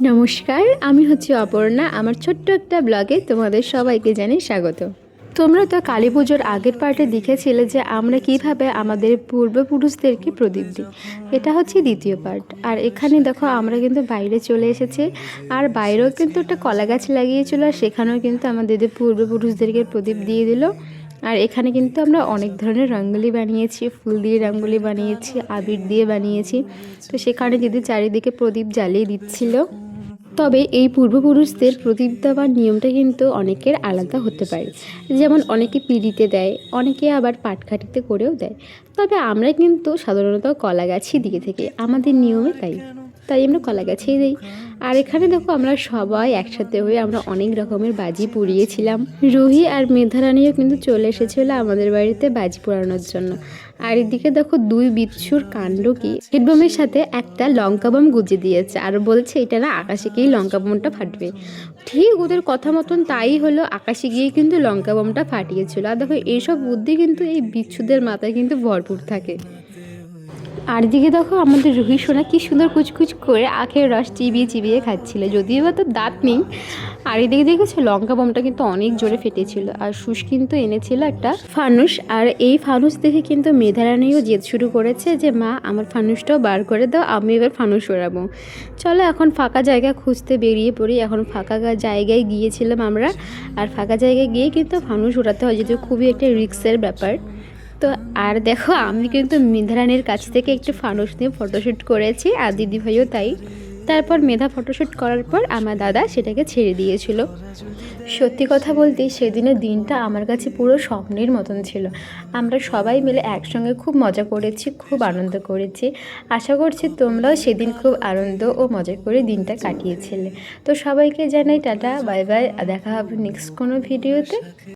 নমস্কার, আমি হচ্ছি অপর্ণা। আমার ছোট্ট একটা ব্লগে তোমাদের সবাইকে জানাই স্বাগত। তোমরা তো কালী পুজোর আগের পার্টে দেখেছিলে যে আমরা কিভাবে আমাদের পূর্বপুরুষদেরকে প্রদীপ দিই। এটা হচ্ছে দ্বিতীয় পার্ট। আর এখানে দেখো আমরা কিন্তু বাইরে চলে এসেছি, আর বাইরেও কিন্তু একটা কলা গাছ লাগিয়েছিল, আর সেখানেও কিন্তু আমাদের পূর্বপুরুষদেরকে প্রদীপ দিয়ে দিল। আর এখানে কিন্তু আমরা অনেক ধরনের রঙ্গোলি বানিয়েছি, ফুল দিয়ে রঙ্গোলি বানিয়েছি, আবির দিয়ে বানিয়েছি। তো সেখানে দিদি চারিদিকে প্রদীপ জ্বালিয়ে দিচ্ছিল। তবে এই পূর্বপুরুষদের প্রদীপ দেওয়ার নিয়মটা কিন্তু অনেকের আলাদা হতে পারে। যেমন অনেকে পিঁড়িতে দেয়, অনেকে আবার পাটকাঠিতে করেও দেয়। তবে আমরা কিন্তু সাধারণত কলা গাছই দিয়ে থাকি, আমাদের নিয়মে তাই আমরা কলা গাছেই দিই। আর এখানে দেখো আমরা সবাই একসাথে হয়ে আমরা অনেক রকমের বাজি পুড়িয়েছিলাম। রুহি আর মেধারানীও কিন্তু চলে এসেছিলো আমাদের বাড়িতে বাজি পোড়ানোর জন্য। আর এদিকে দেখো দুই বিচ্ছুর কাণ্ড কি, হেডবোমের সাথে একটা লঙ্কা বোম গুজে দিয়েছে আর বলছে এটা না আকাশে গিয়ে লঙ্কা বোমটা ফাটবে। ঠিক ওদের কথা মতন তাই হলো, আকাশে গিয়ে কিন্তু লঙ্কা বোমটা ফাটিয়েছিল। আর দেখো এইসব বুদ্ধি কিন্তু এই বিচ্ছুদের মাথায় কিন্তু ভরপুর থাকে। আর দিকে দেখো আমাদের রুহি সোনা কি সুন্দর কুচকুচ করে আখের রস চিবিয়ে চিবিয়ে খাচ্ছিল, যদিও বা তো দাঁত নেই। আর এদিকে দেখেছো লঙ্কা বোমটা কিন্তু অনেক জোরে ফেটেছিল। আর সুস কিন্তু এনেছিল একটা ফানুস, আর এই ফানুস দেখে কিন্তু মেধারানীও জেদ শুরু করেছে যে মা আমার ফানুসটাও বার করে দাও, আমি এবার ফানুস ওড়াবো। চলো এখন ফাঁকা জায়গা খুঁজতে বেরিয়ে পড়ি। এখন ফাঁকা জায়গায় গিয়েছিলাম আমরা, আর ফাঁকা জায়গায় গিয়ে কিন্তু ফানুস ওড়াতে হয়, যেহেতু খুবই একটা রিস্কের ব্যাপার। তো আর দেখো আমি কিন্তু মেধারানীর কাছ থেকে একটু ফানুস নিয়ে ফটোশ্যুট করেছি, আর দিদিভাইও তাই। তারপর মেধা ফটোশ্যুট করার পর আমার দাদা সেটাকে ছেড়ে দিয়েছিল। সত্যি কথা বলতে সেদিনের দিনটা আমার কাছে পুরো স্বপ্নের মতন ছিল। আমরা সবাই মিলে একসঙ্গে খুব মজা করেছি, খুব আনন্দ করেছি। আশা করছি তোমরাও সেদিন খুব আনন্দ ও মজা করে দিনটা কাটিয়েছিলে। তো সবাইকে জানাই টাটা, বাই বাই, দেখা হবে নেক্সট কোনো ভিডিওতে।